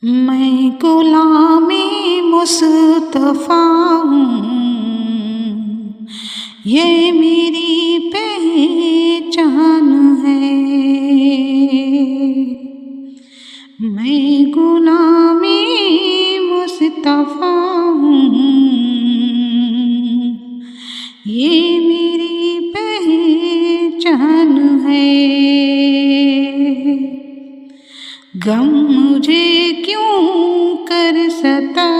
मैं गुलामी मुस्तफ़ा हूँ, ये मेरी पहचान है। मैं गुलामी मुस्तफ़ा हूँ, ये मेरी पहचान है। गम मुझे क्यों कर सता